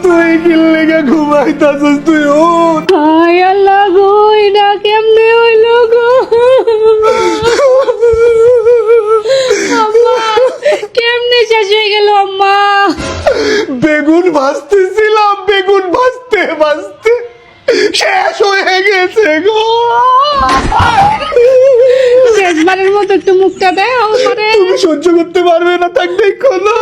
তুই কি লেগে ঘুমাইতাছিস? তুই উঠ। হায় আল্লাহ গো, এটা কেমনে হইলো গো? আম্মা কেমনে শেষ হয়ে গেল আম্মা? বেগুন ভাজতেছিলাম, বেগুন ভাজতে ভাজতে শেষ হয়ে গেছে গো। শেষবারের মতো একটু মুখটা দেয় আমারে। তুমি সহ্য করতে পারবে না, তাক দেখো না।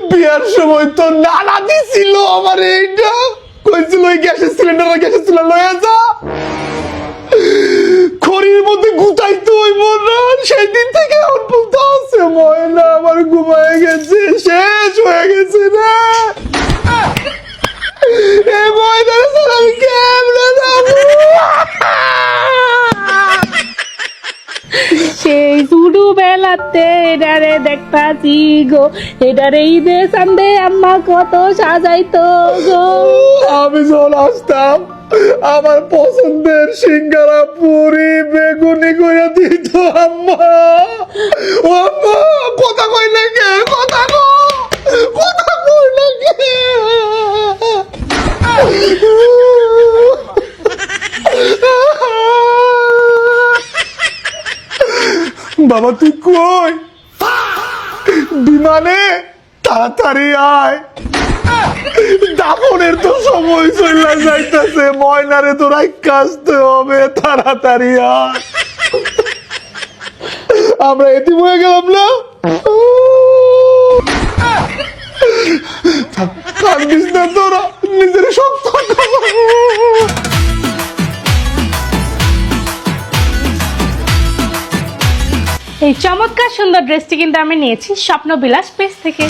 বিয়ার সময় তো নানা দিছিল আমার, এইটা কইছিল ওই গ্যাসের সিলিন্ডার লয়ে যা, খড়ির মধ্যে গুতাইতে হইব না। সেই দিন থেকে এখন বলতে আছে ময়না আমার ঘুমায় গেছে, শেষ হয়ে গেছে না। এই ময়নার ছাড়া আমি কেমনে যাবো? সেই ছোটবেলাতে এটারে দেখতাছি গো, এটারে ঈদে সান্দে আম্মা কত সাজাইতো গো। আমি যখন আসতাম আমার পছন্দের সিঙ্গারা পুরি বেগুনি করে দিত আম্মা। ও আম্মা, কথা কই লাগে, কথা কই লাগে। বাবা তুই কই? বিমানে তাড়াতাড়ি আয়, দাফনের তো সময় চলে যাইতেছে। ময়নারে তোরাই কাজতে হবে, তাড়াতাড়ি আয়। আমরা এতিম হয়ে গেলাম না? কান্দিস না তোরা, নিজের শক্ত কর। এই চমৎকার সুন্দর ড্রেসটি কিন্তু আমি নিয়েছি স্বপ্নবিলাস পেজ থেকে।